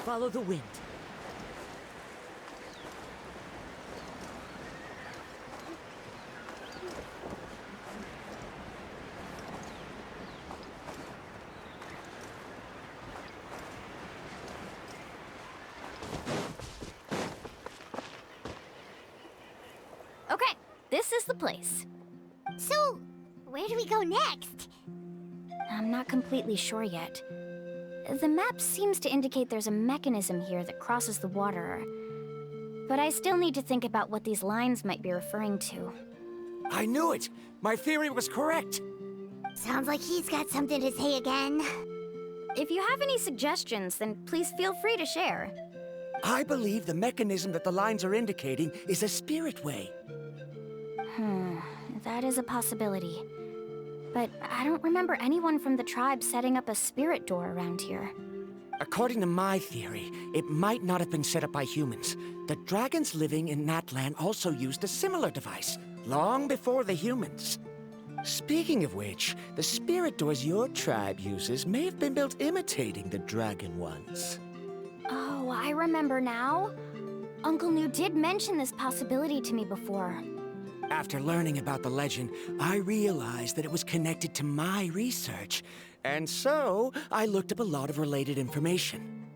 follow the wind. Okay, this is the place. So, where do we go next? I'm not completely sure yet. The map seems to indicate there's a mechanism here that crosses the water. But I still need to think about what these lines might be referring to. I knew it! My theory was correct! Sounds like he's got something to say again. If you have any suggestions, then please feel free to share. I believe the mechanism that the lines are indicating is a spirit way. That is a possibility. But I don't remember anyone from the tribe setting up a spirit door around here. According to my theory, it might not have been set up by humans. The dragons living in that land also used a similar device, long before the humans. Speaking of which, the spirit doors your tribe uses may have been built imitating the dragon ones. Oh, I remember now. Uncle New did mention this possibility to me before. After learning about the legend, I realized that it was connected to my research, and so I looked up a lot of related information.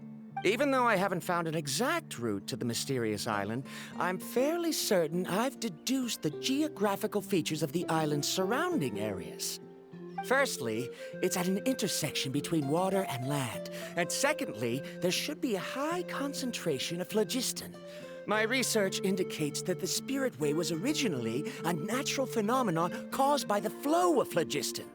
Even though I haven't found an exact route to the mysterious island, I'm fairly certain I've deduced the geographical features of the island's surrounding areas. Firstly, it's at an intersection between water and land, and secondly, there should be a high concentration of phlogiston. My research indicates that the Spirit Way was originally a natural phenomenon caused by the flow of phlogiston.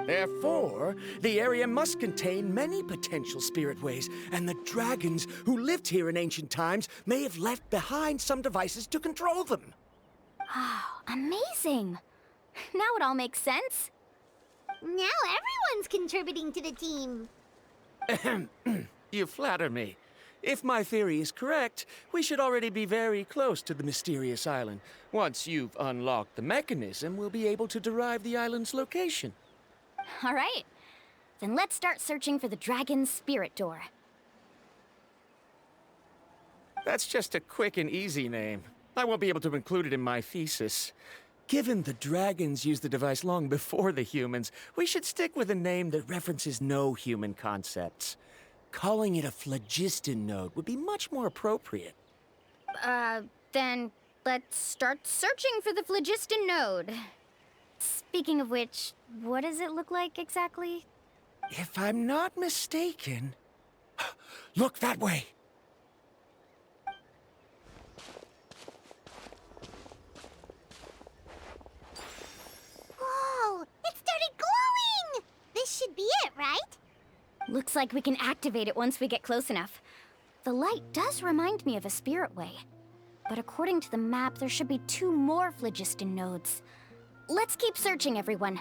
Therefore, the area must contain many potential Spirit Ways, and the dragons who lived here in ancient times may have left behind some devices to control them. Oh, amazing! Now it all makes sense. Now everyone's contributing to the team. You flatter me. If my theory is correct, we should already be very close to the mysterious island. Once you've unlocked the mechanism, we'll be able to derive the island's location. All right. Then let's start searching for the dragon's spirit door. That's just a quick and easy name. I won't be able to include it in my thesis. Given the dragons used the device long before the humans, we should stick with a name that references no human concepts. Calling it a phlogiston node would be much more appropriate. Then let's start searching for the phlogiston node. Speaking of which, what does it look like exactly? If I'm not mistaken... Look that way! Whoa! It started glowing! This should be it, right? Looks like we can activate it once we get close enough. The light does remind me of a spirit way. But according to the map, there should be 2 more phlogiston nodes. Let's keep searching, everyone.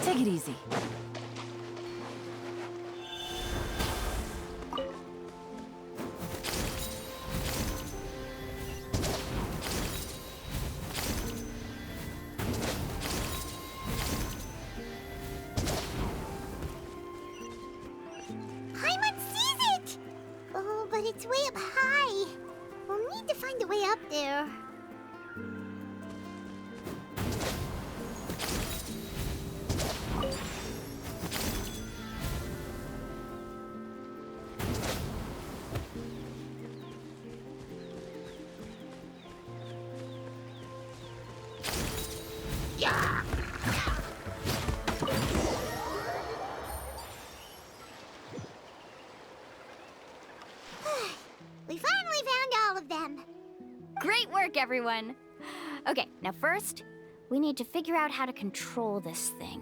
Take it easy. Paimon sees it! Oh, but it's way up high. We'll need to find a way up there. We finally found all of them. Great work, everyone! Okay, now first, we need to figure out how to control this thing.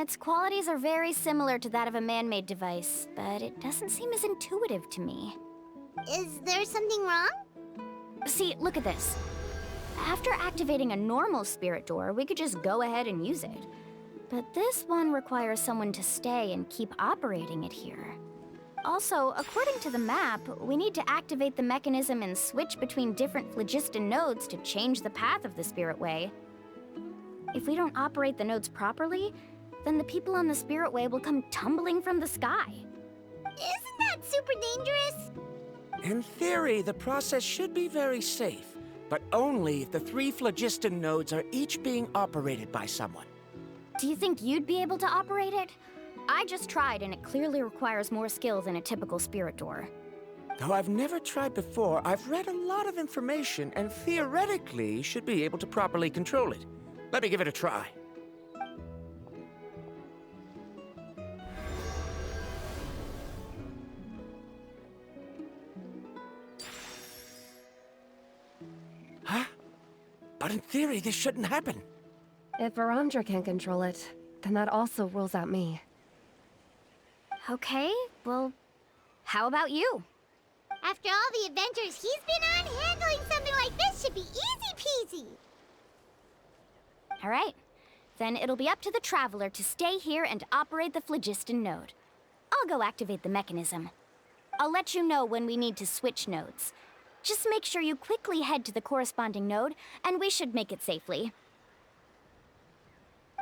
Its qualities are very similar to that of a man-made device, but it doesn't seem as intuitive to me. Is there something wrong? See, look at this. After activating a normal spirit door, we could just go ahead and use it. But this one requires someone to stay and keep operating it here. Also, according to the map, we need to activate the mechanism and switch between different phlogiston nodes to change the path of the spirit way. If we don't operate the nodes properly, then the people on the spirit way will come tumbling from the sky. Isn't that super dangerous? In theory, the process should be very safe, but only if the 3 phlogiston nodes are each being operated by someone. Do you think you'd be able to operate it? I just tried, and it clearly requires more skill than a typical spirit door. Though I've never tried before, I've read a lot of information and theoretically should be able to properly control it. Let me give it a try. Huh? But in theory, this shouldn't happen. If Varandra can control it, then that also rules out me. Okay, well, how about you? After all the adventures he's been on, handling something like this should be easy peasy. All right, then it'll be up to the Traveler to stay here and operate the phlogiston node. I'll go activate the mechanism. I'll let you know when we need to switch nodes. Just make sure you quickly head to the corresponding node, and we should make it safely.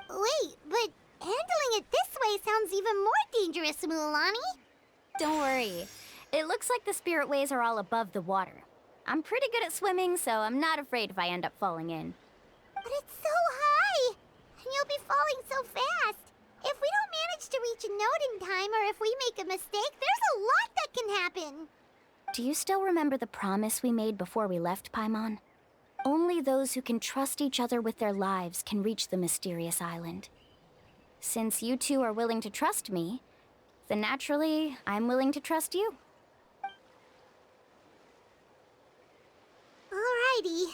Wait, but handling it this way sounds even more dangerous, MUALANI. Don't worry. It looks like the spirit ways are all above the water. I'm pretty good at swimming, so I'm not afraid if I end up falling in. But it's so high, and you'll be falling so fast. If we don't manage to reach a node in time, or if we make a mistake, there's a lot that can happen. Do you still remember the promise we made before we left, Paimon? Only those who can trust each other with their lives can reach the mysterious island. Since you two are willing to trust me, then naturally, I'm willing to trust you. Alrighty.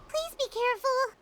Please be careful.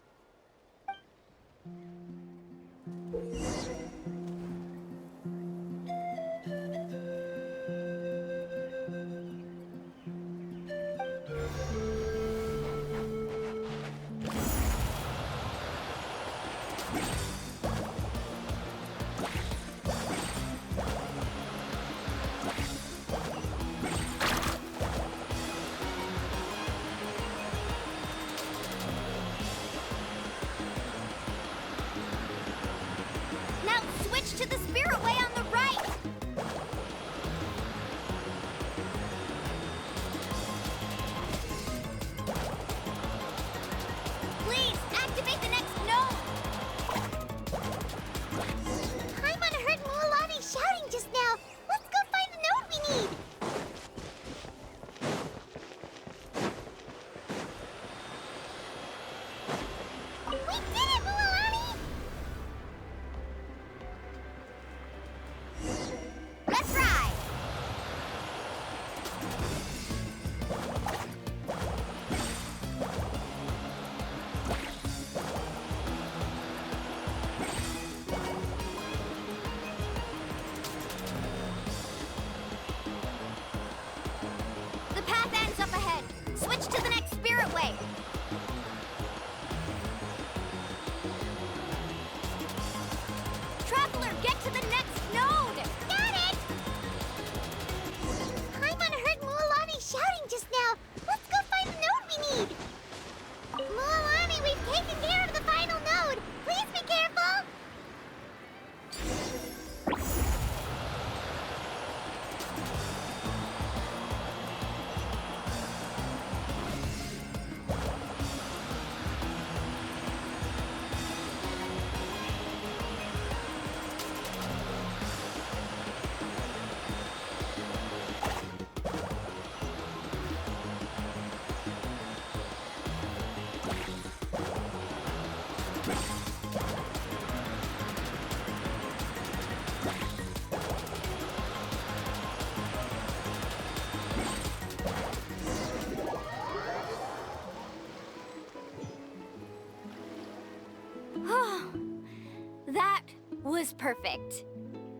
perfect.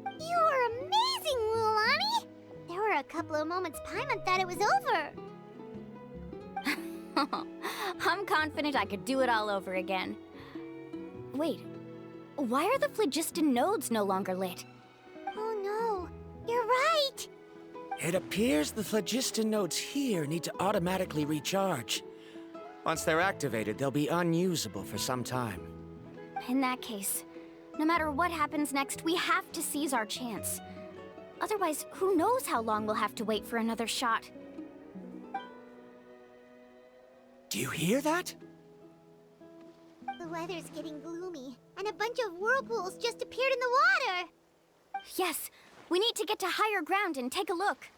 You were amazing, MUALANI! There were a couple of moments Paimon thought it was over. I'm confident I could do it all over again. Wait, why are the phlogiston nodes no longer lit? Oh no, you're right! It appears the phlogiston nodes here need to automatically recharge. Once they're activated, they'll be unusable for some time. In that case, no matter what happens next, we have to seize our chance. Otherwise, who knows how long we'll have to wait for another shot. Do you hear that? The weather's getting gloomy, and a bunch of whirlpools just appeared in the water! Yes, we need to get to higher ground and take a look.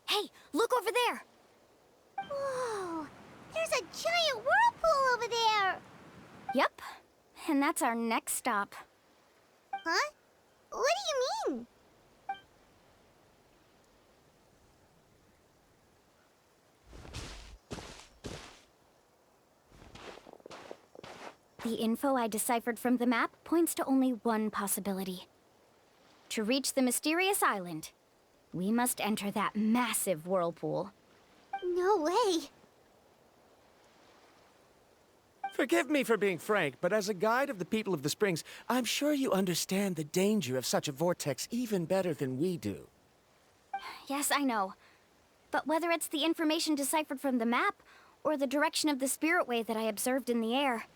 Hey, look over there! Whoa! There's a giant whirlpool over there! Yep, and that's our next stop. Huh? What do you mean? The info I deciphered from the map points to only one possibility. To reach the mysterious island, we must enter that massive whirlpool. No way! Forgive me for being frank, but as a guide of the people of the Springs, I'm sure you understand the danger of such a vortex even better than we do. Yes, I know. But whether it's the information deciphered from the map, or the direction of the spirit way that I observed in the air,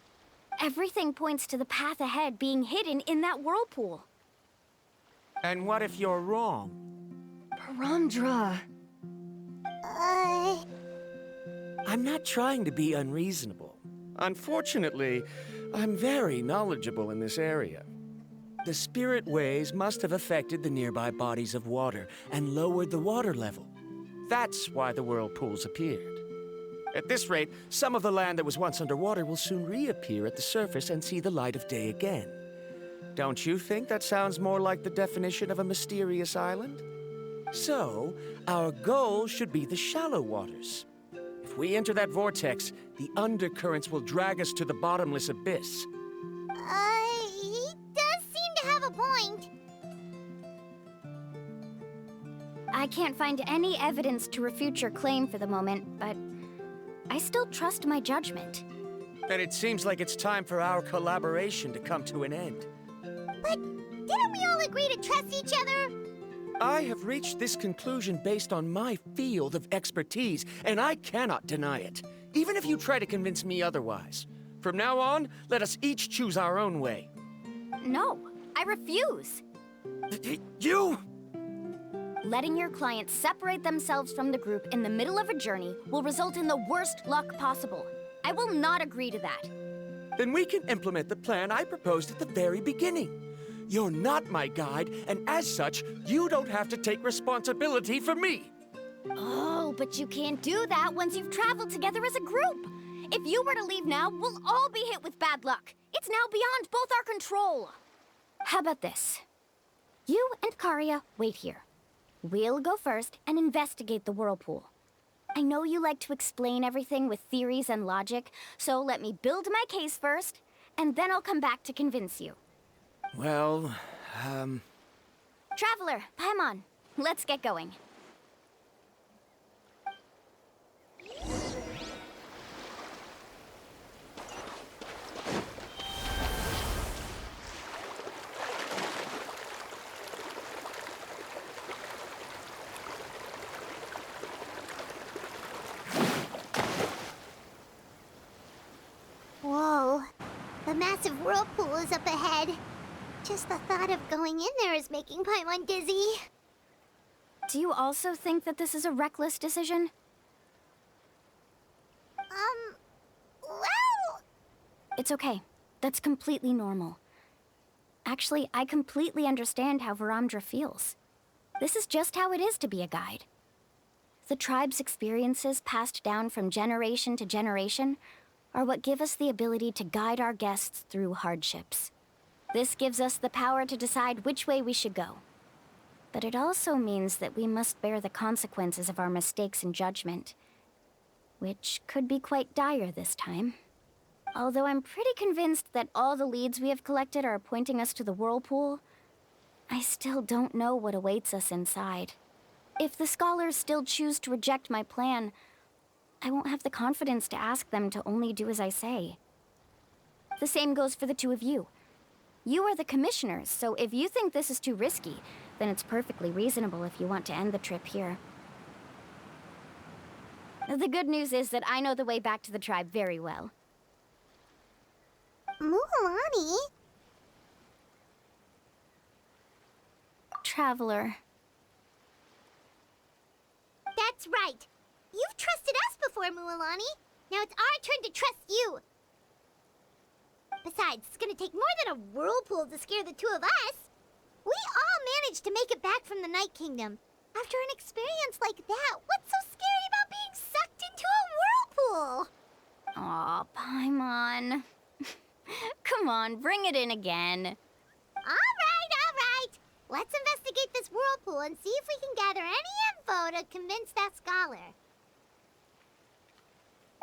everything points to the path ahead being hidden in that whirlpool. And what if you're wrong? Paramdra. I'm not trying to be unreasonable. Unfortunately, I'm very knowledgeable in this area. The spirit waves must have affected the nearby bodies of water and lowered the water level. That's why the whirlpools appeared. At this rate, some of the land that was once underwater will soon reappear at the surface and see the light of day again. Don't you think that sounds more like the definition of a mysterious island? So, our goal should be the shallow waters. If we enter that vortex, the undercurrents will drag us to the bottomless abyss. He does seem to have a point. I can't find any evidence to refute your claim for the moment, but I still trust my judgment. Then it seems like it's time for our collaboration to come to an end. But didn't we all agree to trust each other? I have reached this conclusion based on my field of expertise, and I cannot deny it, even if you try to convince me otherwise. From now on, let us each choose our own way. No, I refuse. You! Letting your clients separate themselves from the group in the middle of a journey will result in the worst luck possible. I will not agree to that. Then we can implement the plan I proposed at the very beginning. You're not my guide, and as such, you don't have to take responsibility for me. Oh, but you can't do that once you've traveled together as a group. If you were to leave now, we'll all be hit with bad luck. It's now beyond both our control. How about this? You and Karia wait here. We'll go first and investigate the whirlpool. I know you like to explain everything with theories and logic, so let me build my case first, and then I'll come back to convince you. Well, Traveler, Paimon, let's get going. Whoa. The massive whirlpool is up ahead. Just the thought of going in there is making Paimon dizzy. Do you also think that this is a reckless decision? Well... It's okay. That's completely normal. Actually, I completely understand how Paramdra feels. This is just how it is to be a guide. The tribe's experiences passed down from generation to generation are what give us the ability to guide our guests through hardships. This gives us the power to decide which way we should go. But it also means that we must bear the consequences of our mistakes and judgment, which could be quite dire this time. Although I'm pretty convinced that all the leads we have collected are pointing us to the whirlpool, I still don't know what awaits us inside. If the scholars still choose to reject my plan, I won't have the confidence to ask them to only do as I say. The same goes for the two of you. You are the commissioners, so if you think this is too risky, then it's perfectly reasonable if you want to end the trip here. The good news is that I know the way back to the tribe very well. MUALANI? Traveler. That's right. You've trusted us before, MUALANI. Now it's our turn to trust you. Besides, it's gonna take more than a whirlpool to scare the two of us. We all managed to make it back from the Night Kingdom. After an experience like that, what's so scary about being sucked into a whirlpool? Aw, Paimon. Come on, bring it in again. All right. Let's investigate this whirlpool and see if we can gather any info to convince that scholar.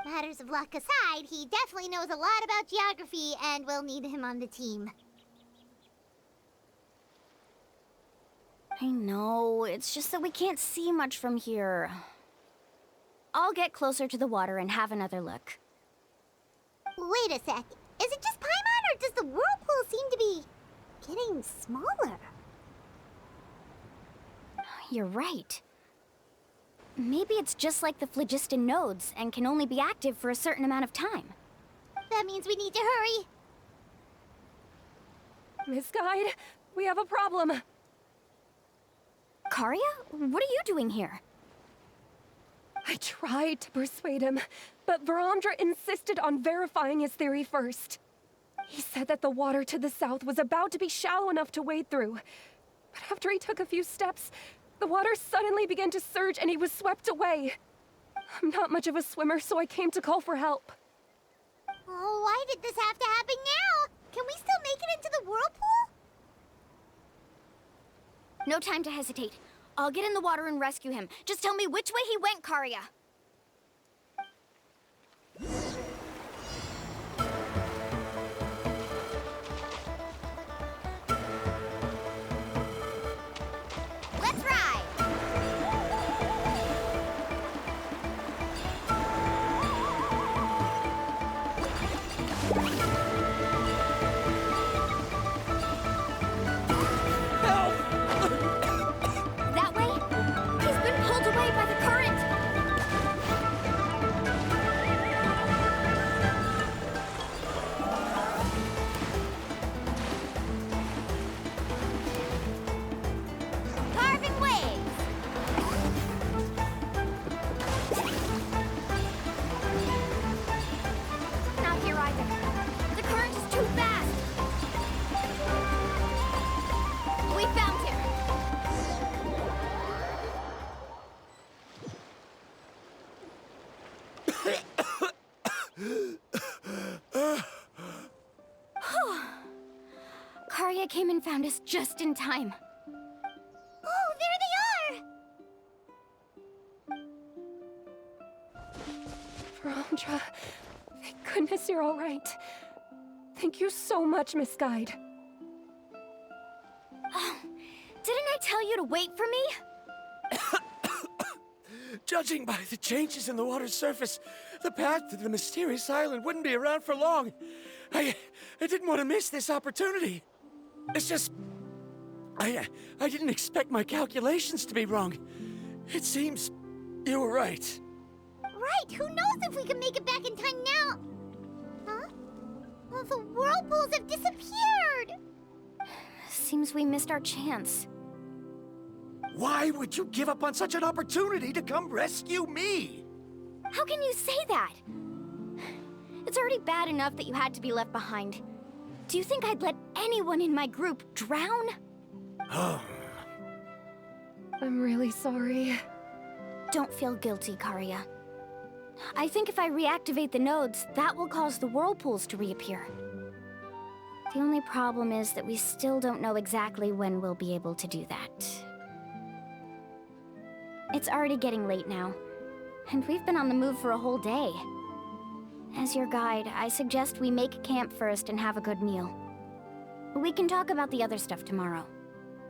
Matters of luck aside, he definitely knows a lot about geography, and we'll need him on the team. I know, it's just that we can't see much from here. I'll get closer to the water and have another look. Wait a sec. Is it just Paimon, or does the whirlpool seem to be getting smaller? You're right. Maybe it's just like the phlogiston nodes and can only be active for a certain amount of time. That means we need to hurry. Miss Guide, we have a problem. Karia? What are you doing here? I tried to persuade him, but Verandra insisted on verifying his theory first. He said that the water to the south was about to be shallow enough to wade through. But after he took a few steps, the water suddenly began to surge and he was swept away. I'm not much of a swimmer, so I came to call for help. Oh, why did this have to happen now? Can we still make it into the whirlpool? No time to hesitate. I'll get in the water and rescue him. Just tell me which way he went, Karia. Let's ride! That way? He's been pulled away by the current! Carving waves! Not here either. The current is too fast! We found him! Karia came and found us just in time. Oh, there they are! Verandra, thank goodness you're all right. Thank you so much, Miss Guide. Didn't I tell you to wait for me? Judging by the changes in the water's surface, the path to the mysterious island wouldn't be around for long. I didn't want to miss this opportunity. It's just... I didn't expect my calculations to be wrong. It seems you were right. Right, who knows if we can make it back in time now? Huh? Well, the whirlpools have disappeared! Seems we missed our chance. Why would you give up on such an opportunity to come rescue me? How can you say that? It's already bad enough that you had to be left behind. Do you think I'd let anyone in my group drown? I'm really sorry. Don't feel guilty, Karia. I think if I reactivate the nodes, that will cause the whirlpools to reappear. The only problem is that we still don't know exactly when we'll be able to do that. It's already getting late now, and we've been on the move for a whole day. As your guide, I suggest we make camp first and have a good meal. We can talk about the other stuff tomorrow.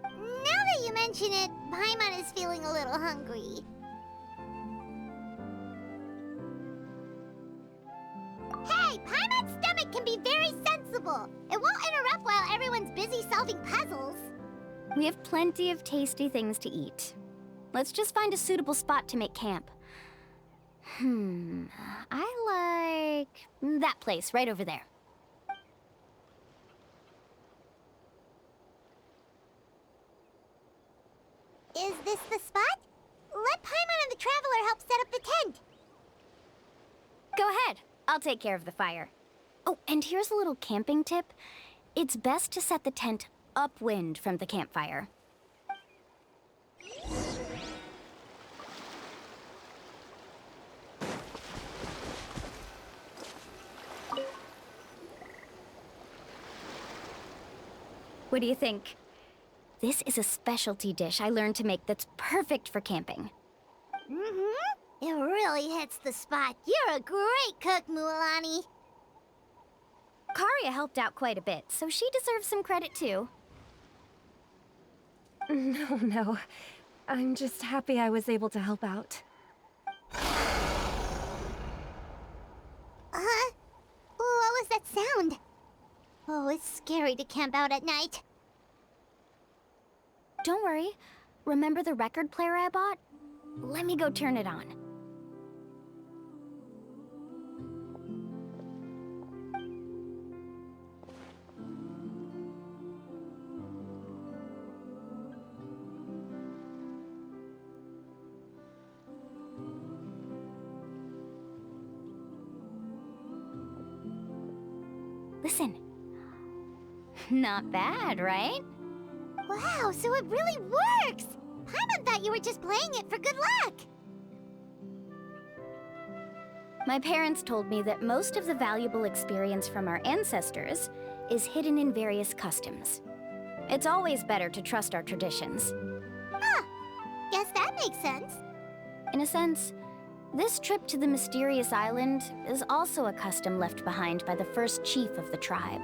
Now that you mention it, Paimon is feeling a little hungry. Hey, Paimon's stomach can be very sensible. It won't interrupt while everyone's busy solving puzzles. We have plenty of tasty things to eat. Let's just find a suitable spot to make camp. I like that place right over there. Is this the spot? Let Paimon and the Traveler help set up the tent. Go ahead. I'll take care of the fire. Oh, and here's a little camping tip. It's best to set the tent upwind from the campfire. What do you think? This is a specialty dish I learned to make that's perfect for camping. It really hits the spot. You're a great cook, MUALANI. Karia helped out quite a bit, so she deserves some credit too. No. I'm just happy I was able to help out. What was that sound? Oh, it's scary to camp out at night. Don't worry. Remember the record player I bought? Let me go turn it on. Listen. Not bad, right? Wow, so it really works! Paimon thought you were just playing it for good luck! My parents told me that most of the valuable experience from our ancestors is hidden in various customs. It's always better to trust our traditions. Guess that makes sense. In a sense, this trip to the mysterious island is also a custom left behind by the first chief of the tribe.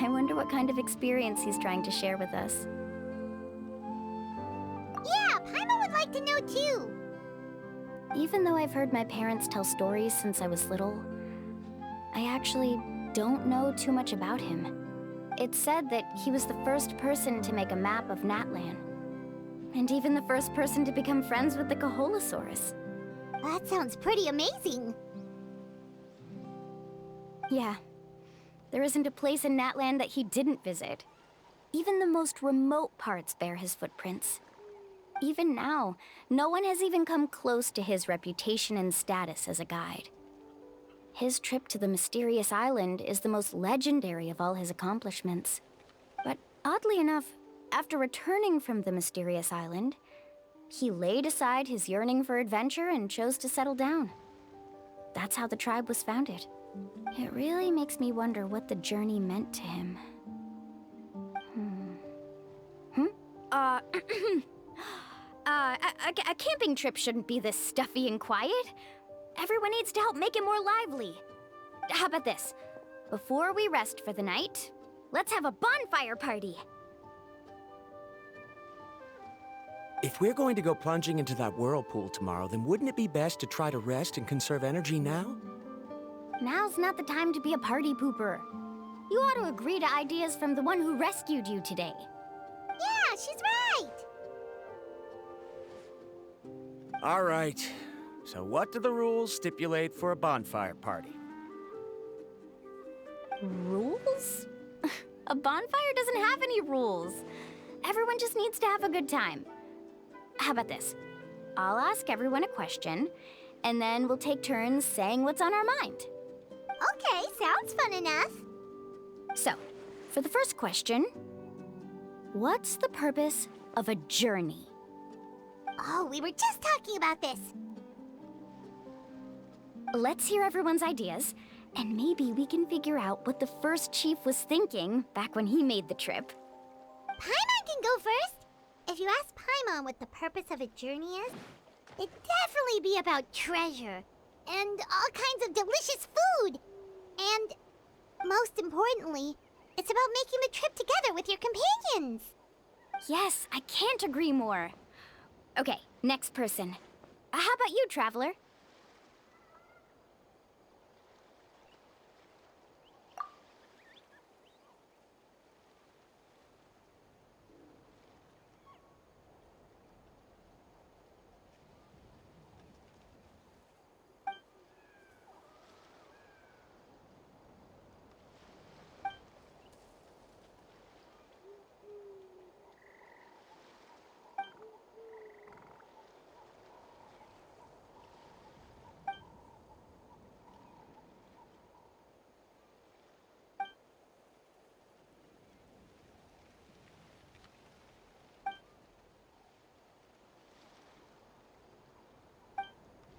I wonder what kind of experience he's trying to share with us. Yeah, Paimon would like to know too. Even though I've heard my parents tell stories since I was little, I actually don't know too much about him. It's said that he was the first person to make a map of Natlan, and even the first person to become friends with the Kaholosaurus. That sounds pretty amazing. Yeah. There isn't a place in Natlan that he didn't visit. Even the most remote parts bear his footprints. Even now, no one has even come close to his reputation and status as a guide. His trip to the mysterious island is the most legendary of all his accomplishments. But oddly enough, after returning from the mysterious island, he laid aside his yearning for adventure and chose to settle down. That's how the tribe was founded. It really makes me wonder what the journey meant to him. A camping trip shouldn't be this stuffy and quiet. Everyone needs to help make it more lively. How about this? Before we rest for the night, let's have a bonfire party. If we're going to go plunging into that whirlpool tomorrow, then wouldn't it be best to try to rest and conserve energy now? Now's not the time to be a party pooper. You ought to agree to ideas from the one who rescued you today. Yeah, she's right! All right. So what do the rules stipulate for a bonfire party? Rules? A bonfire doesn't have any rules. Everyone just needs to have a good time. How about this? I'll ask everyone a question, and then we'll take turns saying what's on our mind. Okay, sounds fun enough. So, for the first question, what's the purpose of a journey? Oh, we were just talking about this. Let's hear everyone's ideas, And maybe we can figure out what the first chief was thinking back when he made the trip. Paimon can go first. If you ask Paimon what the purpose of a journey is, it'd definitely be about treasure and all kinds of delicious food. And most importantly, it's about making the trip together with your companions. Yes, I can't agree more. Okay, next person. How about you, Traveler?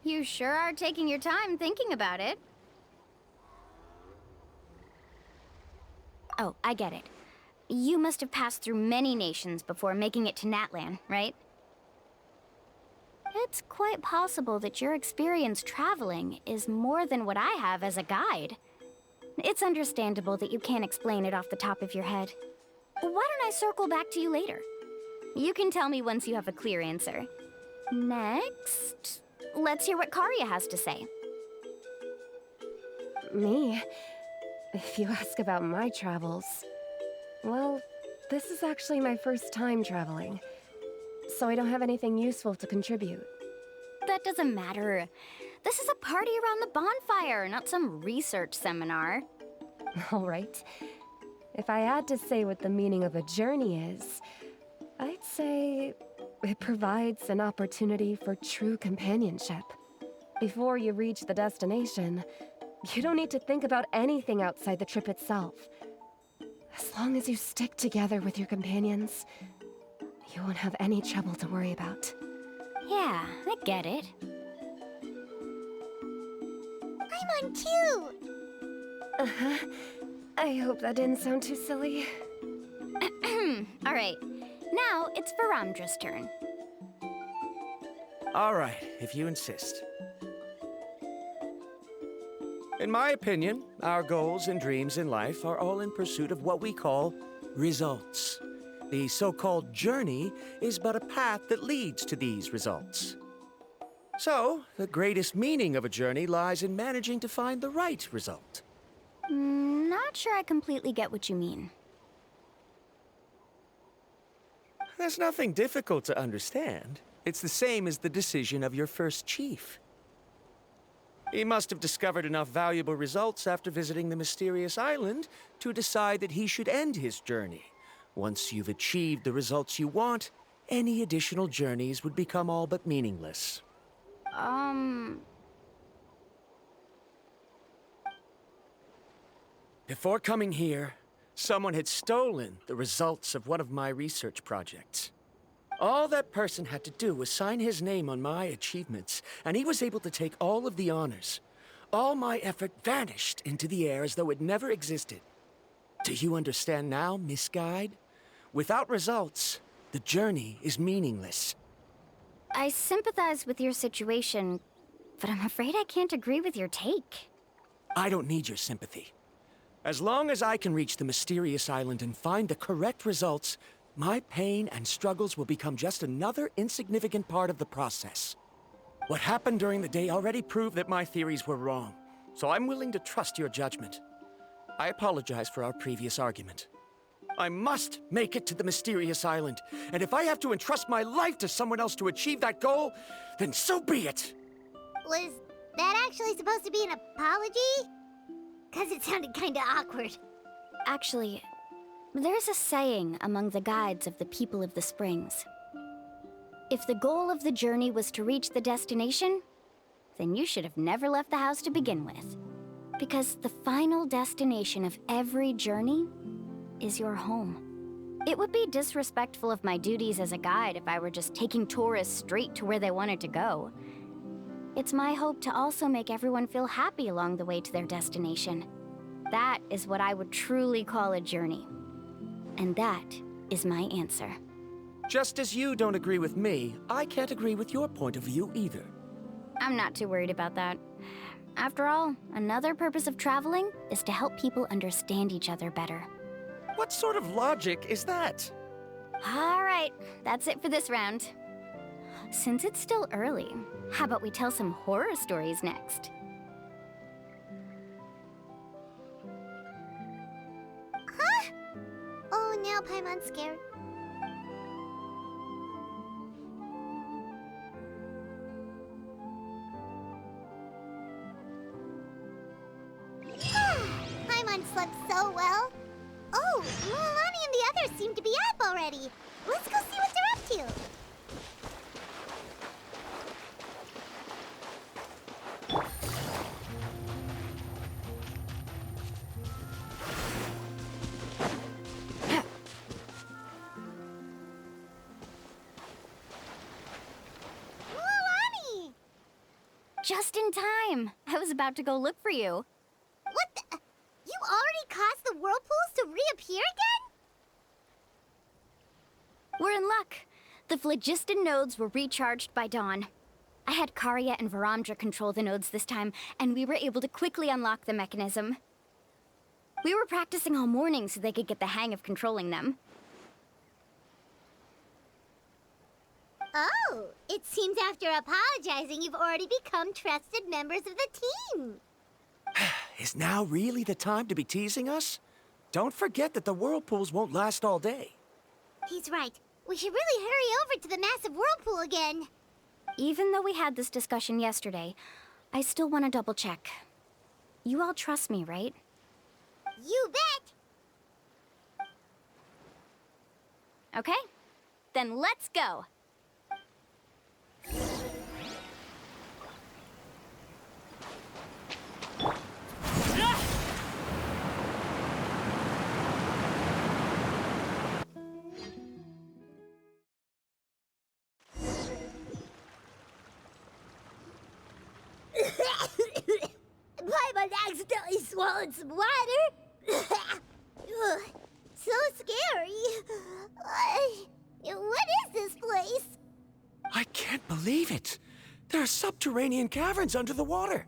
You sure are taking your time thinking about it. Oh, I get it. You must have passed through many nations before making it to Natlan, right? It's quite possible that your experience traveling is more than what I have as a guide. It's understandable that you can't explain it off the top of your head. Why don't I circle back to you later? You can tell me once you have a clear answer. Next, let's hear what Karya has to say. Me? If you ask about my travels... Well, this is actually my first time traveling, so I don't have anything useful to contribute. That doesn't matter. This is a party around the bonfire, not some research seminar. All right. If I had to say what the meaning of a journey is, I'd say it provides an opportunity for true companionship. Before you reach the destination, you don't need to think about anything outside the trip itself. As long as you stick together with your companions, you won't have any trouble to worry about. Yeah, I get it. I'm on too. Uh-huh. I hope that didn't sound too silly. All right, now it's Varamdra's turn. All right, if you insist. In my opinion, our goals and dreams in life are all in pursuit of what we call results. The so-called journey is but a path that leads to these results. So, the greatest meaning of a journey lies in managing to find the right result. Not sure I completely get what you mean. There's nothing difficult to understand. It's the same as the decision of your first chief. He must have discovered enough valuable results after visiting the mysterious island to decide that he should end his journey. Once you've achieved the results you want, any additional journeys would become all but meaningless. Before coming here, someone had stolen the results of one of my research projects. All that person had to do was sign his name on my achievements, and he was able to take all of the honors. All my effort vanished into the air as though it never existed. Do you understand now, Miss Guide? Without results, the journey is meaningless. I sympathize with your situation, but I'm afraid I can't agree with your take. I don't need your sympathy. As long as I can reach the mysterious island and find the correct results, my pain and struggles will become just another insignificant part of the process. What happened during the day already proved that my theories were wrong, so I'm willing to trust your judgment. I apologize for our previous argument. I must make it to the mysterious island, and if I have to entrust my life to someone else to achieve that goal, then so be it! Was that actually supposed to be an apology? 'Cause it sounded kinda awkward. Actually, there's a saying among the guides of the people of the springs. If the goal of the journey was to reach the destination, then you should have never left the house to begin with. Because the final destination of every journey is your home. It would be disrespectful of my duties as a guide if I were just taking tourists straight to where they wanted to go. it's my hope to also make everyone feel happy along the way to their destination. That is what I would truly call a journey. And that is my answer. Just as you don't agree with me, I can't agree with your point of view either. I'm not too worried about that. After all, another purpose of traveling is to help people understand each other better. What sort of logic is that? All right, that's it for this round. Since it's still early, how about we tell some horror stories next? Huh? Oh, now Paimon's scared. Paimon slept so well. Oh, MUALANI and the others seem to be up already. Let's go see what they're up to. MUALANI! Just in time. I was about to go look for you. What the? You already caused the whirlpools to reappear again? We're in luck. The phlogiston nodes were recharged by dawn. I had Karya and Varamdra control the nodes this time, and we were able to quickly unlock the mechanism. We were practicing all morning so they could get the hang of controlling them. Oh, it seems after apologizing, you've already become trusted members of the team. Is now really the time to be teasing us? Don't forget that the whirlpools won't last all day. He's right. We should really hurry over to the massive whirlpool again. Even though we had this discussion yesterday, I still want to double check. You all trust me, right? You bet! Okay, then let's go. Paimon accidentally swallowed some water. Ugh, so scary. What is this place? I can't believe it. There are subterranean caverns under the water.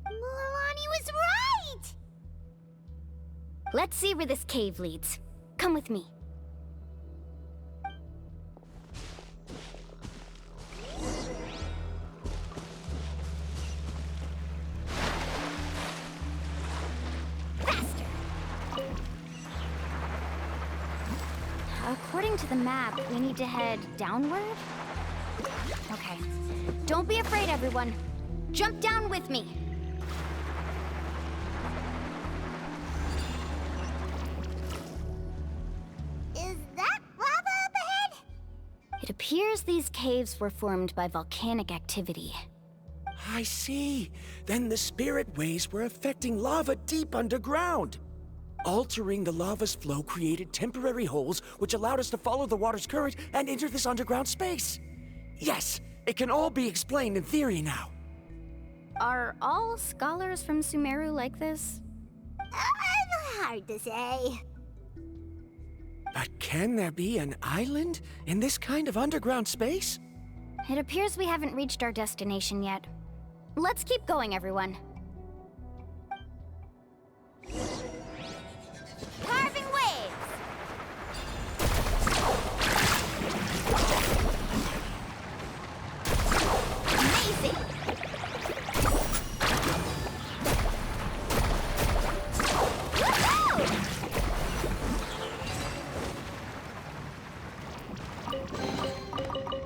MUALANI was right! Let's see where this cave leads. Come with me. According to the map, we need to head downward? Okay. Don't be afraid, everyone. Jump down with me. Is that lava up ahead? It appears these caves were formed by volcanic activity. I see. Then the spirit waves were affecting lava deep underground. Altering the lava's flow created temporary holes which allowed us to follow the water's current and enter this underground space. Yes, it can all be explained in theory now. Are all scholars from Sumeru like this? Hard to say. But can there be an island in this kind of underground space? It appears we haven't reached our destination yet. Let's keep going, everyone. Carving waves! Amazing! Woohoo!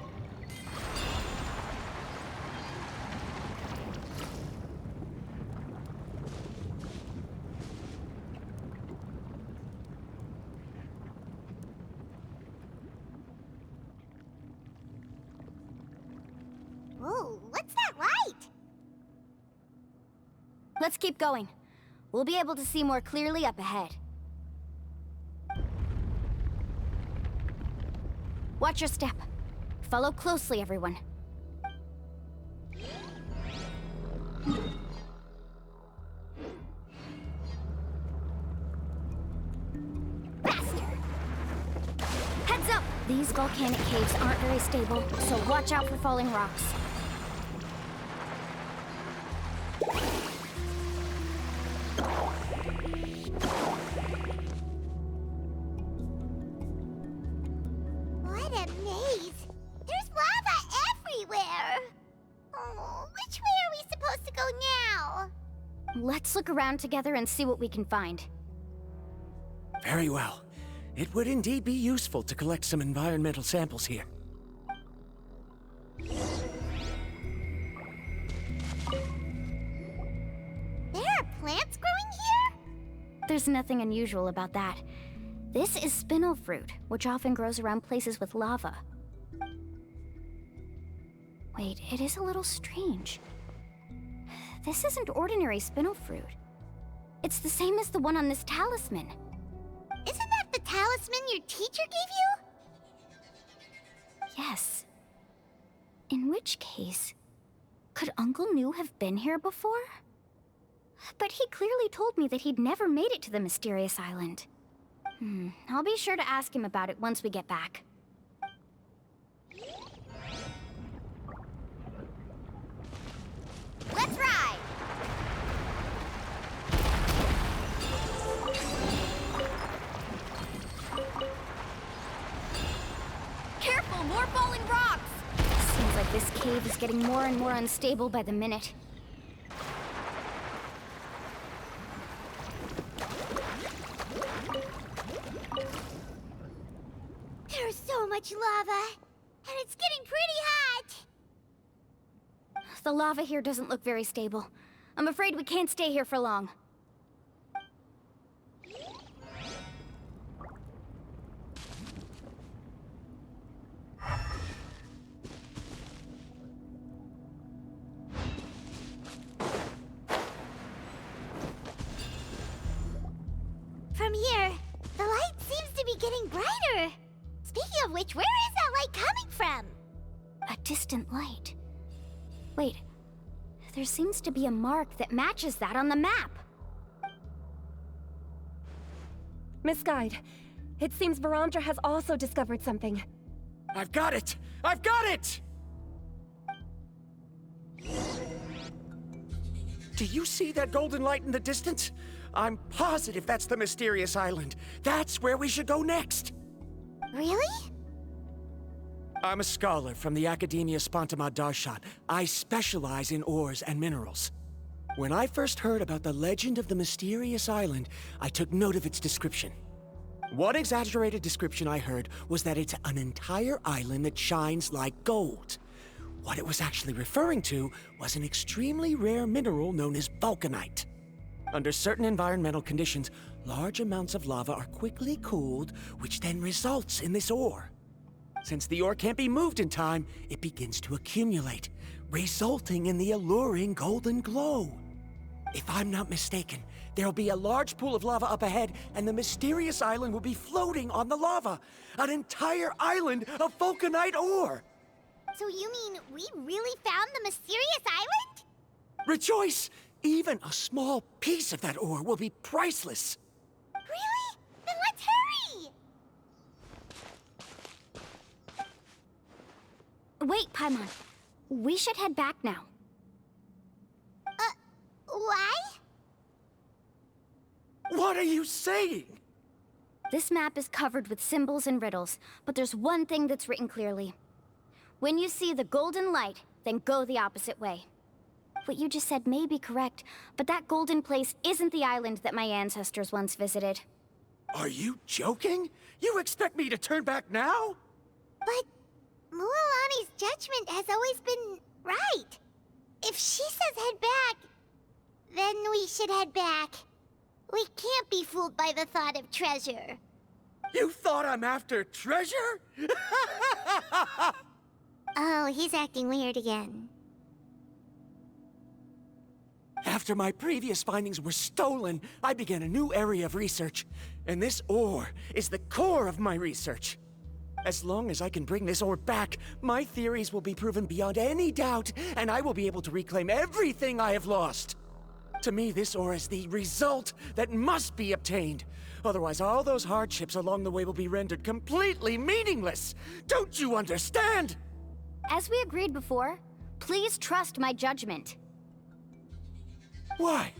Whoa, what's that light? Let's keep going. We'll be able to see more clearly up ahead. Watch your step. Follow closely, everyone. These volcanic caves aren't very stable, so watch out for falling rocks. What a maze! There's lava everywhere! Oh, which way are we supposed to go now? Let's look around together and see what we can find. Very well. It would indeed be useful to collect some environmental samples here. There are plants growing here? There's nothing unusual about that. This is spinel fruit, which often grows around places with lava. Wait, it is a little strange. This isn't ordinary spinel fruit. It's the same as the one on this talisman. Isn't that the talisman your teacher gave you? Yes. In which case, could Uncle New have been here before? But he clearly told me that he'd never made it to the mysterious island. I'll be sure to ask him about it once we get back. Let's ride! Careful, more falling rocks! Seems like this cave is getting more and more unstable by the minute. There's so much lava, and it's getting pretty hot! The lava here doesn't look very stable. I'm afraid we can't stay here for long. From here, the light seems to be getting brighter. Speaking of which, where is that light coming from? A distant light. Wait, there seems to be a mark that matches that on the map. Miss Guide, it seems Verandra has also discovered something. I've got it! I've got it! Do you see that golden light in the distance? I'm positive that's the mysterious island. That's where we should go next. Really? I'm a scholar from the Academia Spontima Darshan. I specialize in ores and minerals. When I first heard about the legend of the mysterious island, I took note of its description. One exaggerated description I heard was that it's an entire island that shines like gold. What it was actually referring to was an extremely rare mineral known as vulcanite. Under certain environmental conditions, large amounts of lava are quickly cooled, which then results in this ore. Since the ore can't be moved in time, it begins to accumulate, resulting in the alluring golden glow. If I'm not mistaken, there'll be a large pool of lava up ahead, and the mysterious island will be floating on the lava. An entire island of vulcanite ore! So you mean we really found the mysterious island? Rejoice! Even a small piece of that ore will be priceless. Really? Then let's hurry! Wait, Paimon. We should head back now. Why? What are you saying? This map is covered with symbols and riddles, but there's one thing that's written clearly. When you see the golden light, then go the opposite way. What you just said may be correct, but that golden place isn't the island that my ancestors once visited. Are you joking? You expect me to turn back now? But Mualani's judgment has always been right. If she says head back, then we should head back. We can't be fooled by the thought of treasure. You thought I'm after treasure? Oh, he's acting weird again. After my previous findings were stolen, I began a new area of research. And this ore is the core of my research. As long as I can bring this ore back, my theories will be proven beyond any doubt, and I will be able to reclaim everything I have lost. To me, this ore is the result that must be obtained. Otherwise, all those hardships along the way will be rendered completely meaningless. Don't you understand? As we agreed before, please trust my judgment. Why?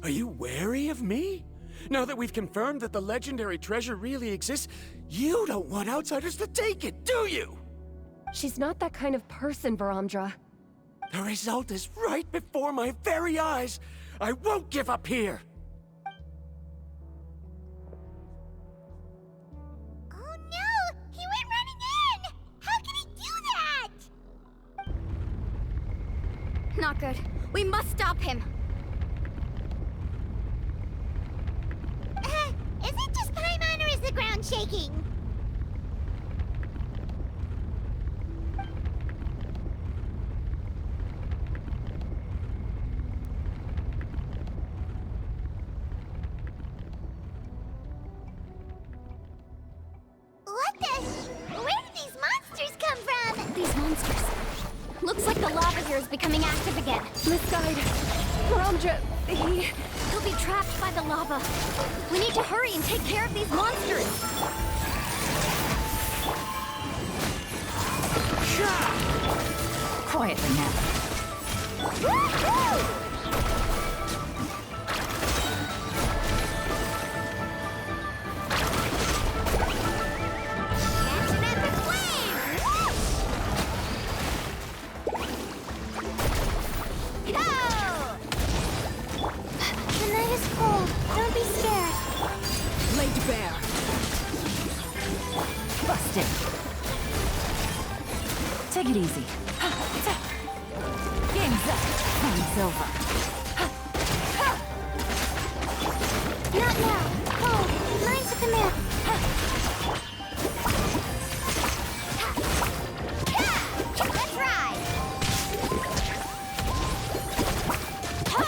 Are you wary of me? Now that we've confirmed that the legendary treasure really exists, you don't want outsiders to take it, do you? She's not that kind of person, Varamdra. The result is right before my very eyes. I won't give up here. Oh no! He went running in! How can he do that? Not good. We must stop him. Is it just Paimon or is the ground shaking? What the? Where did these monsters come from? These monsters. Looks like the lava here is becoming active again. Misguide. Varamdra, He'll be trapped by the lava. We need to hurry and take care of these monsters. Quietly now. Woohoo! Laid bare. Busted. Take it easy. Game's up. Time's over. Not now. Oh, mine's at the map. Let's ride. Ho!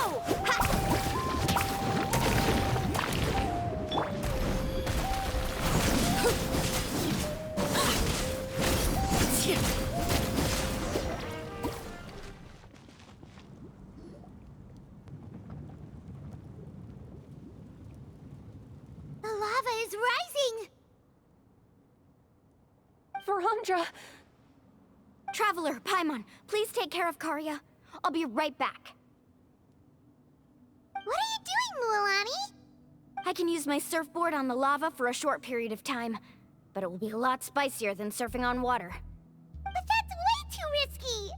The lava is rising. Varamdra! Traveler, Paimon, please take care of Karya. I'll be right back. What are you doing, Mualani? I can use my surfboard on the lava for a short period of time, but it will be a lot spicier than surfing on water. But that's way too risky.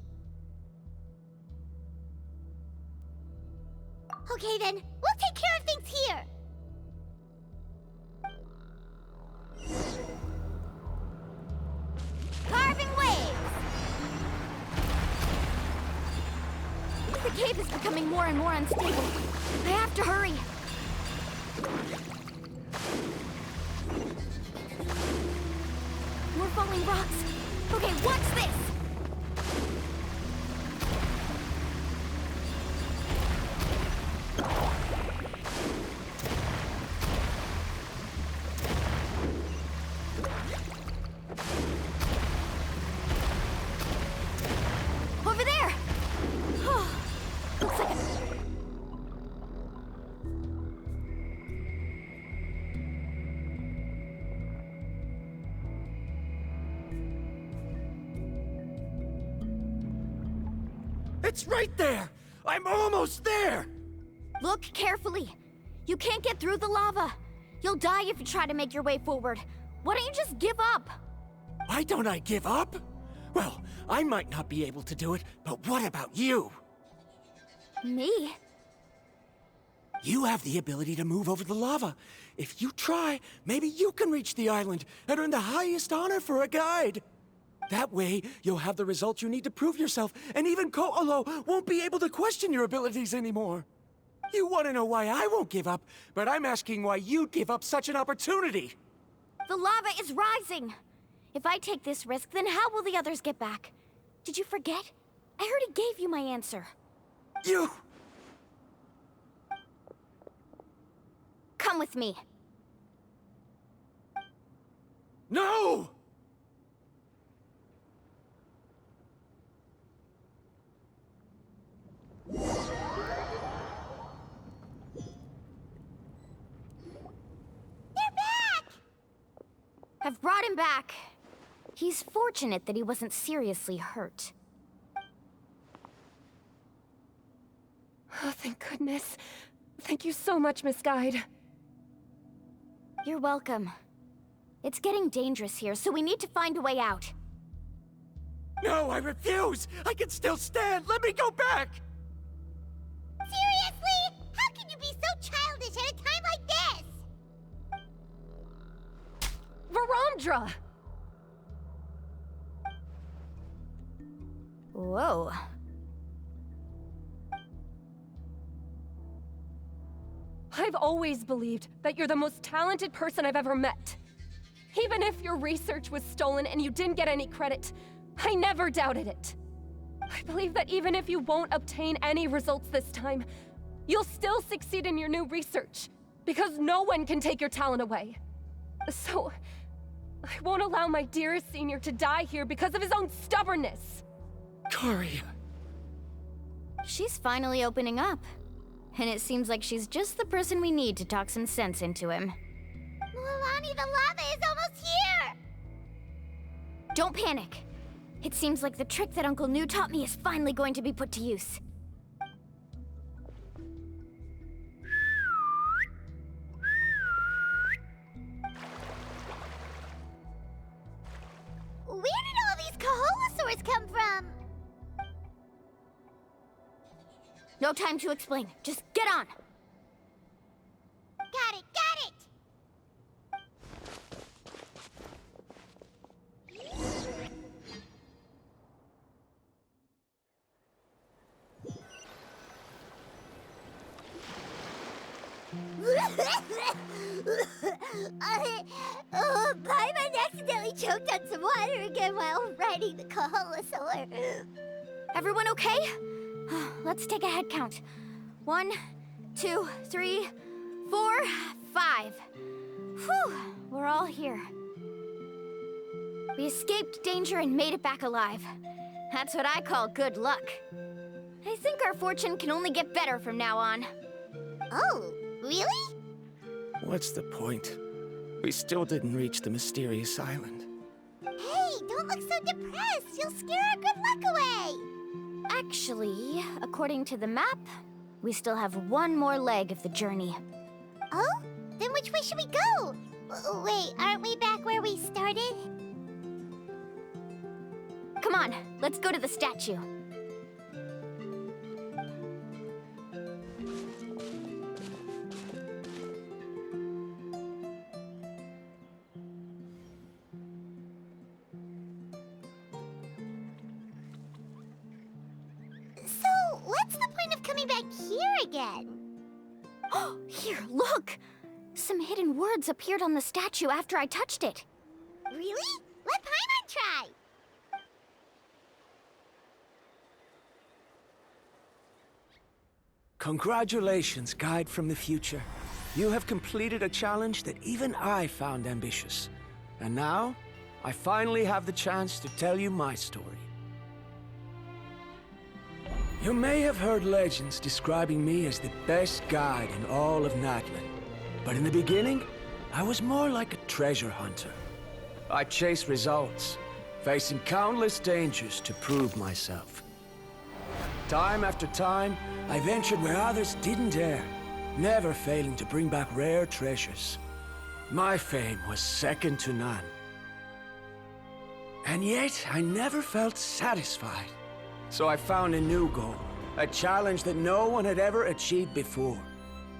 Okay then, we'll take care of things here. Carving waves. The cave is becoming more and more unstable. I have to hurry. More falling rocks. Okay, watch this! Over there! Looks like a... It's right there! I'm almost there! Look carefully. You can't get through the lava. You'll die if you try to make your way forward. Why don't you just give up? Why don't I give up? Well, I might not be able to do it, but what about you? Me? You have the ability to move over the lava. If you try, maybe you can reach the island and earn the highest honor for a guide. That way, you'll have the results you need to prove yourself, and even Ko'olo won't be able to question your abilities anymore. You want to know why I won't give up, but I'm asking why you'd give up such an opportunity. The lava is rising. If I take this risk, then how will the others get back? Did you forget? I already gave you my answer. You... Come with me. No! brought him back. He's fortunate that he wasn't seriously hurt. Oh, thank goodness. Thank you so much, Miss Guide. You're welcome. It's getting dangerous here, so we need to find a way out. No, I refuse! I can still stand! Let me go back! Seriously? How can you be so childish at a time like this? Verandra! Whoa. I've always believed that you're the most talented person I've ever met. Even if your research was stolen and you didn't get any credit, I never doubted it. I believe that even if you won't obtain any results this time, you'll still succeed in your new research, because no one can take your talent away. So, I won't allow my dearest senior to die here because of his own stubbornness. Coria. She's finally opening up. And it seems like she's just the person we need to talk some sense into him. MUALANI, the lava is almost here! Don't panic. It seems like the trick that Uncle New taught me is finally going to be put to use. Where did all these Kaholosaurs come from? No time to explain. Just get on. Got it, got it! Paimon accidentally choked on some water again while riding the Kaholosaur. Everyone okay? Let's take a head count. 1, 2, 3, 4, 5. Whew, we're all here. We escaped danger and made it back alive. That's what I call good luck. I think our fortune can only get better from now on. Oh, really? What's the point? We still didn't reach the mysterious island. Hey, don't look so depressed. You'll scare our good luck away. Actually, according to the map, we still have one more leg of the journey. Oh? Then which way should we go? Wait, aren't we back where we started? Come on, let's go to the statue. So, what's the point of coming back here again? Oh, here, look! Some hidden words appeared on the statue after I touched it. Really? Let Paimon try. Congratulations, Guide from the Future. You have completed a challenge that even I found ambitious. And now, I finally have the chance to tell you my story. You may have heard legends describing me as the best guide in all of Natlan. But in the beginning, I was more like a treasure hunter. I chased results, facing countless dangers to prove myself. Time after time, I ventured where others didn't dare, never failing to bring back rare treasures. My fame was second to none. And yet, I never felt satisfied. So I found a new goal, a challenge that no one had ever achieved before.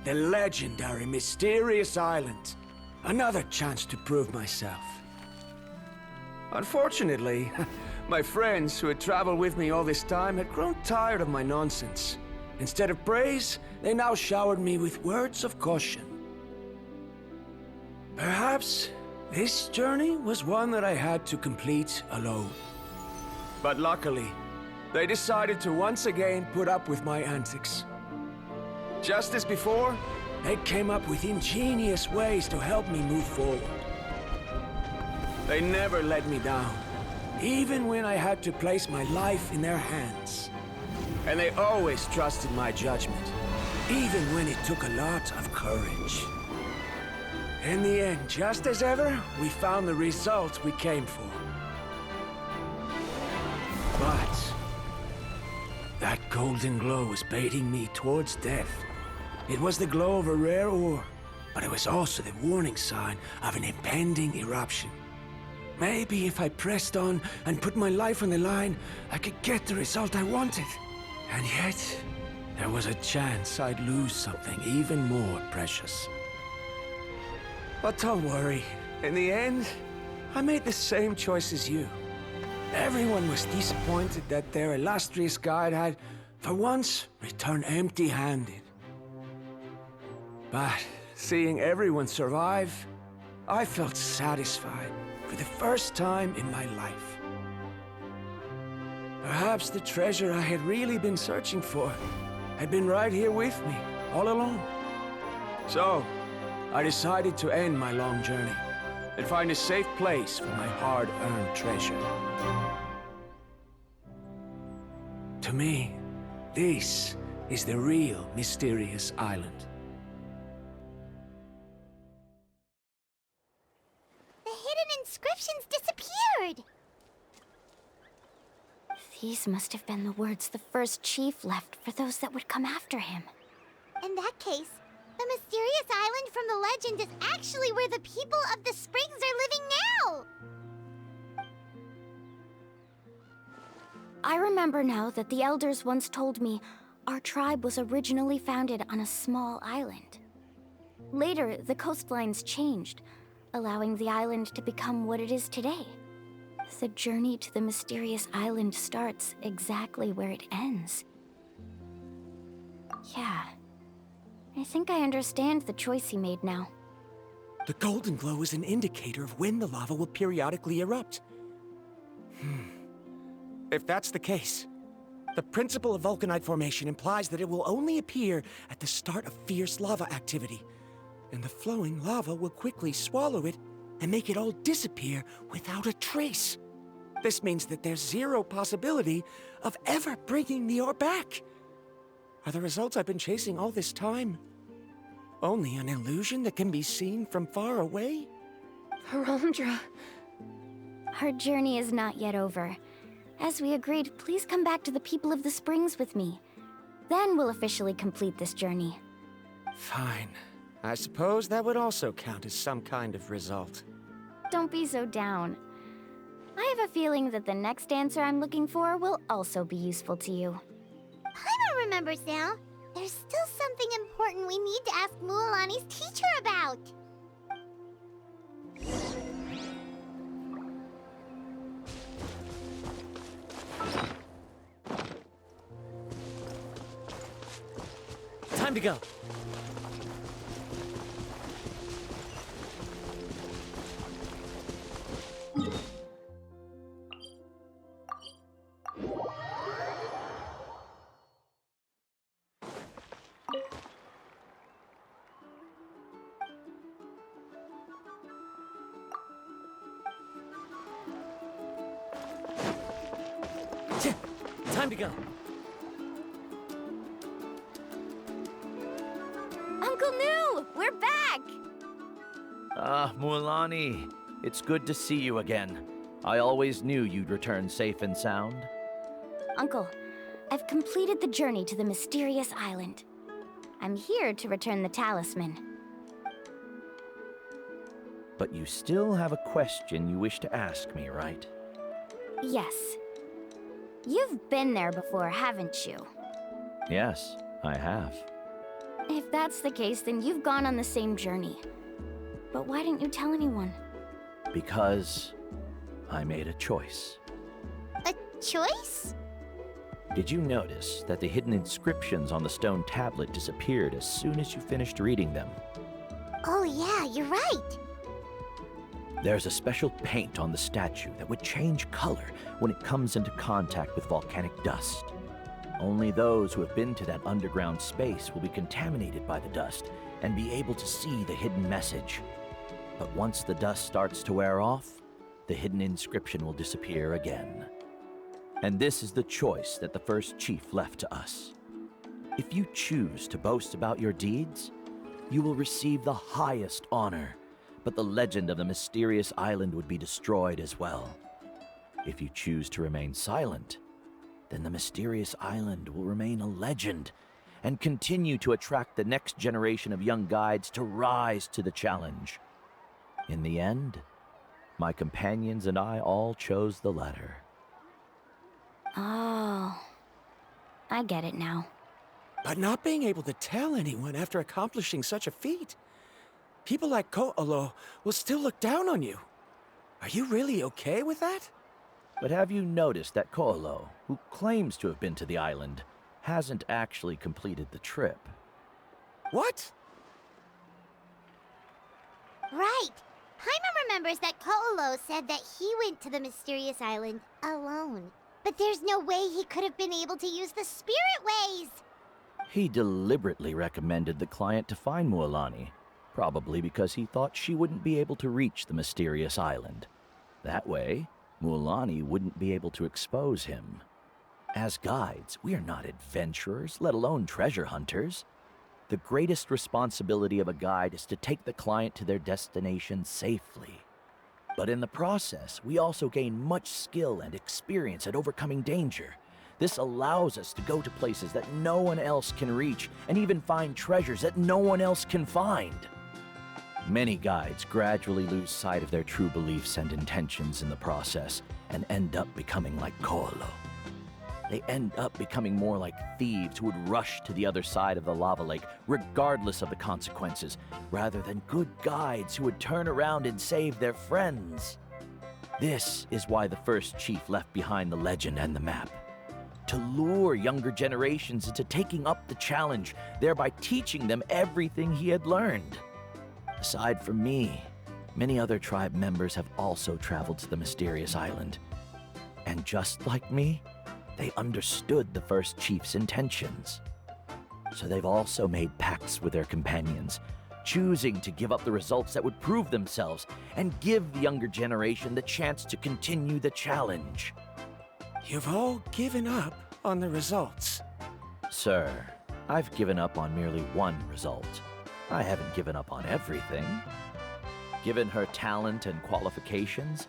The legendary, mysterious island. Another chance to prove myself. Unfortunately, my friends who had traveled with me all this time had grown tired of my nonsense. Instead of praise, they now showered me with words of caution. Perhaps this journey was one that I had to complete alone. But luckily, they decided to once again put up with my antics. Just as before, they came up with ingenious ways to help me move forward. They never let me down, even when I had to place my life in their hands. And they always trusted my judgment, even when it took a lot of courage. In the end, just as ever, we found the result we came for. But that golden glow was baiting me towards death. It was the glow of a rare ore, but it was also the warning sign of an impending eruption. Maybe if I pressed on and put my life on the line, I could get the result I wanted. And yet, there was a chance I'd lose something even more precious. But don't worry. In the end, I made the same choice as you. Everyone was disappointed that their illustrious guide had, for once, returned empty-handed. But seeing everyone survive, I felt satisfied for the first time in my life. Perhaps the treasure I had really been searching for had been right here with me, all along. So, I decided to end my long journey and find a safe place for my hard-earned treasure. To me, this is the real mysterious island. The hidden inscriptions disappeared! These must have been the words the first chief left for those that would come after him. In that case, the mysterious island from the legend is actually where the people of the springs are living now! I remember now that the elders once told me our tribe was originally founded on a small island. Later, the coastlines changed, allowing the island to become what it is today. The journey to the mysterious island starts exactly where it ends. Yeah. I think I understand the choice he made now. The golden glow is an indicator of when the lava will periodically erupt. If that's the case, the principle of vulcanite formation implies that it will only appear at the start of fierce lava activity, and the flowing lava will quickly swallow it and make it all disappear without a trace. This means that there's zero possibility of ever bringing the ore back. Are the results I've been chasing all this time only an illusion that can be seen from far away? Verandra. Our journey is not yet over. As we agreed, please come back to the people of the springs with me. Then we'll officially complete this journey. Fine. I suppose that would also count as some kind of result. Don't be so down. I have a feeling that the next answer I'm looking for will also be useful to you. Paimon remembers now. There's still something important we need to ask MUALANI's teacher about. Time to go. Time to go. Uncle New! We're back! Mualani, it's good to see you again. I always knew you'd return safe and sound. Uncle, I've completed the journey to the mysterious island. I'm here to return the talisman. But you still have a question you wish to ask me, right? Yes. You've been there before, haven't you? Yes, I have. If that's the case, then you've gone on the same journey. But why didn't you tell anyone? Because I made a choice. A choice? Did you notice that the hidden inscriptions on the stone tablet disappeared as soon as you finished reading them? Oh yeah, you're right. There's a special paint on the statue that would change color when it comes into contact with volcanic dust. Only those who have been to that underground space will be contaminated by the dust and be able to see the hidden message. But once the dust starts to wear off, the hidden inscription will disappear again. And this is the choice that the first chief left to us. If you choose to boast about your deeds, you will receive the highest honor, but the legend of the mysterious island would be destroyed as well. If you choose to remain silent, then the mysterious island will remain a legend and continue to attract the next generation of young guides to rise to the challenge. In the end, my companions and I all chose the latter. Oh, I get it now. But not being able to tell anyone after accomplishing such a feat. People like Ko'olo will still look down on you. Are you really okay with that? But have you noticed that Ko'olo, who claims to have been to the island, hasn't actually completed the trip? What? Right. Paimon remembers that Ko'olo said that he went to the mysterious island alone. But there's no way he could have been able to use the spirit ways! He deliberately recommended the client to find MUALANI, probably because he thought she wouldn't be able to reach the mysterious island. That way, MUALANI wouldn't be able to expose him. As guides, we are not adventurers, let alone treasure hunters. The greatest responsibility of a guide is to take the client to their destination safely. But in the process, we also gain much skill and experience at overcoming danger. This allows us to go to places that no one else can reach, and even find treasures that no one else can find. Many guides gradually lose sight of their true beliefs and intentions in the process, and end up becoming like Ko'olo. They end up becoming more like thieves who would rush to the other side of the lava lake, regardless of the consequences, rather than good guides who would turn around and save their friends. This is why the first chief left behind the legend and the map. To lure younger generations into taking up the challenge, thereby teaching them everything he had learned. Aside from me, many other tribe members have also traveled to the mysterious island. And just like me, they understood the first chief's intentions. So they've also made pacts with their companions, choosing to give up the results that would prove themselves and give the younger generation the chance to continue the challenge. You've all given up on the results. Sir, I've given up on merely one result. I haven't given up on everything. Given her talent and qualifications,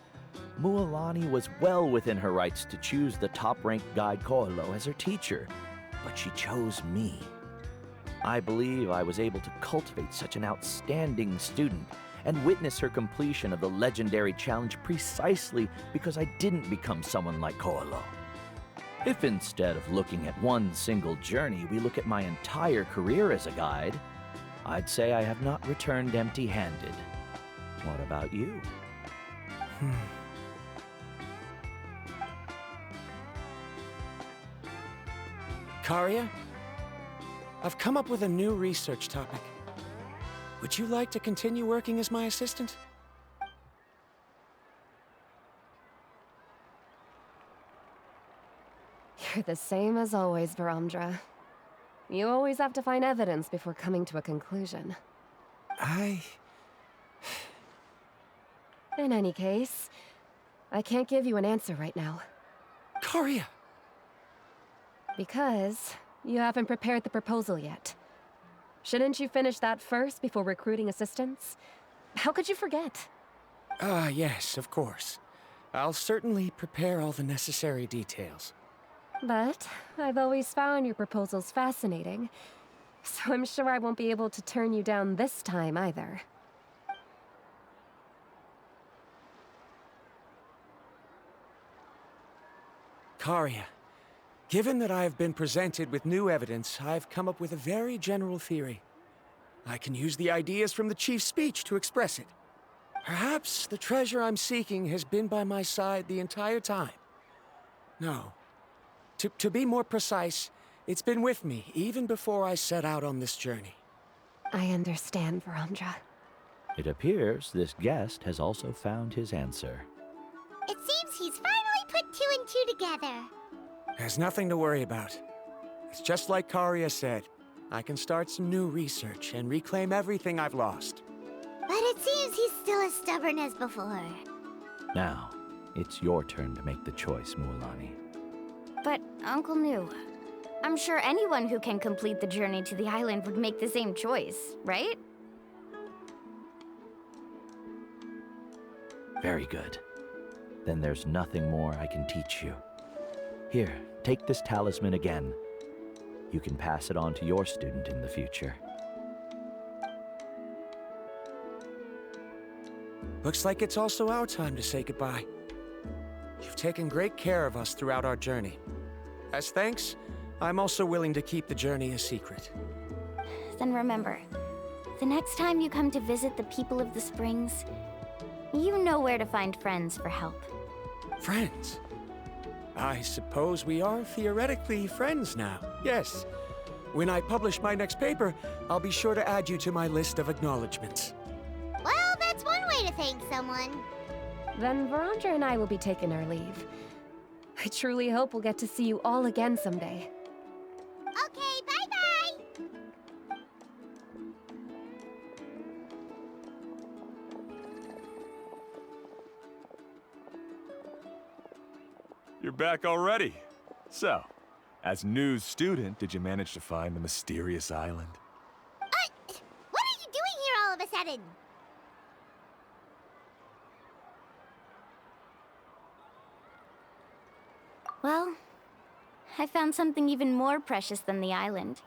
MUALANI was well within her rights to choose the top-ranked guide Ko'olo as her teacher, but she chose me. I believe I was able to cultivate such an outstanding student and witness her completion of the legendary challenge precisely because I didn't become someone like Ko'olo. If instead of looking at one single journey, we look at my entire career as a guide, I'd say I have not returned empty-handed. What about you? Karia, I've come up with a new research topic. Would you like to continue working as my assistant? You're the same as always, Varamdra. You always have to find evidence before coming to a conclusion. In any case, I can't give you an answer right now. Karia! Because you haven't prepared the proposal yet. Shouldn't you finish that first before recruiting assistants? How could you forget? Yes, of course. I'll certainly prepare all the necessary details. But I've always found your proposals fascinating, so I'm sure I won't be able to turn you down this time either. Karia, given that I have been presented with new evidence, I've come up with a very general theory. I can use the ideas from the chief's speech to express it. Perhaps the treasure I'm seeking has been by my side the entire time. No. To be more precise, it's been with me even before I set out on this journey. I understand, Varamdra. It appears this guest has also found his answer. It seems he's finally put two and two together. There's nothing to worry about. It's just like Karia said. I can start some new research and reclaim everything I've lost. But it seems he's still as stubborn as before. Now, it's your turn to make the choice, MUALANI. But, Uncle New, I'm sure anyone who can complete the journey to the island would make the same choice, right? Very good. Then there's nothing more I can teach you. Here, take this talisman again. You can pass it on to your student in the future. Looks like it's also our time to say goodbye. You've taken great care of us throughout our journey. As thanks, I'm also willing to keep the journey a secret. Then remember, the next time you come to visit the people of the Springs, you know where to find friends for help. Friends? I suppose we are theoretically friends now, yes. When I publish my next paper, I'll be sure to add you to my list of acknowledgements. Well, that's one way to thank someone. Then Verandra and I will be taking our leave. I truly hope we'll get to see you all again someday. Okay, bye-bye! You're back already. So, as news student, did you manage to find the mysterious island? What are you doing here all of a sudden? Well, I found something even more precious than the island.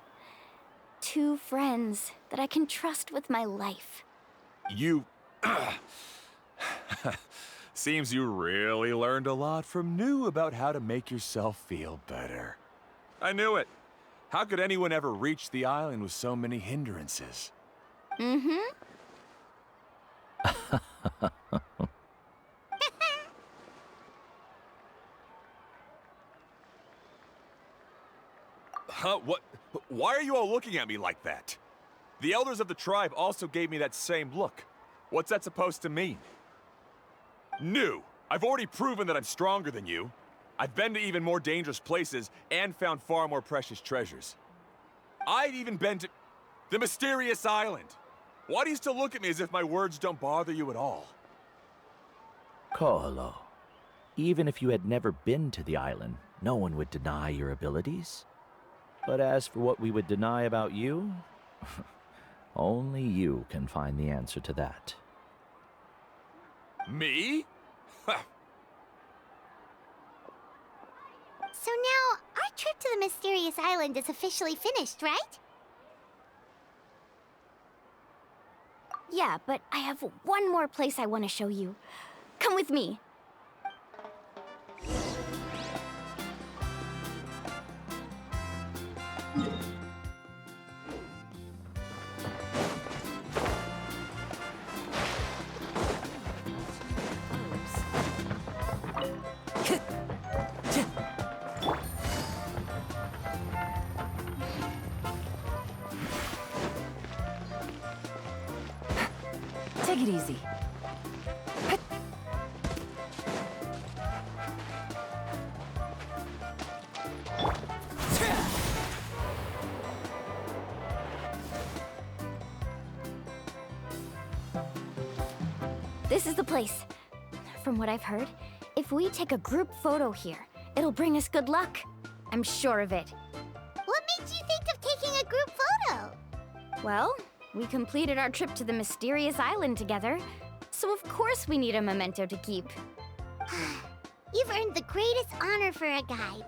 2 friends that I can trust with my life. You... Seems you really learned a lot from New about how to make yourself feel better. I knew it. How could anyone ever reach the island with so many hindrances? Mm-hmm. Huh? What? Why are you all looking at me like that? The elders of the tribe also gave me that same look. What's that supposed to mean? New! I've already proven that I'm stronger than you. I've been to even more dangerous places and found far more precious treasures. I've even been to the mysterious island. Why do you still look at me as if my words don't bother you at all? Koholo, even if you had never been to the island, no one would deny your abilities. But as for what we would deny about you, only you can find the answer to that. Me? So now, our trip to the mysterious island is officially finished, right? Yeah, but I have one more place I want to show you. Come with me. Take it easy. This is the place. From what I've heard, if we take a group photo here, it'll bring us good luck. I'm sure of it. What made you think of taking a group photo? Well, we completed our trip to the mysterious island together, so of course we need a memento to keep. You've earned the greatest honor for a guide.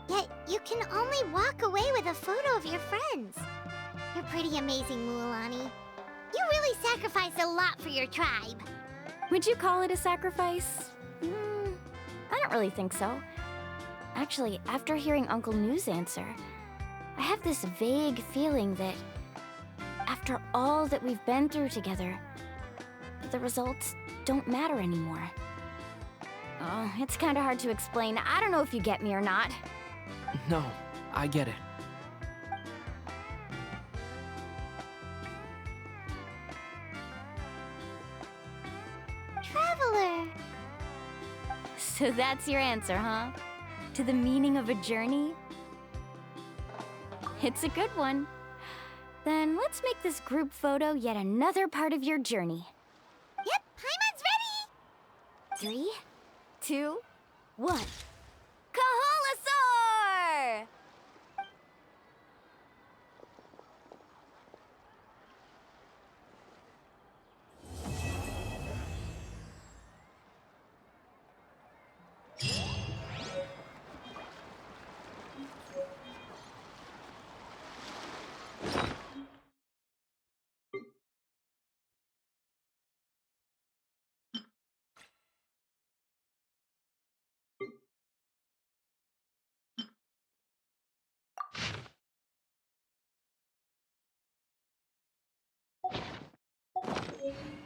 Yet, you can only walk away with a photo of your friends. You're pretty amazing, MUALANI. You really sacrificed a lot for your tribe. Would you call it a sacrifice? I don't really think so. Actually, after hearing Uncle New's answer, I have this vague feeling that after all that we've been through together, the results don't matter anymore. Oh, it's kind of hard to explain. I don't know if you get me or not. No, I get it. Traveler. So that's your answer, huh? To the meaning of a journey? It's a good one. Then let's make this group photo yet another part of your journey. Yep, Paimon's ready! 3, 2, 1. Kaholasaur! Bye.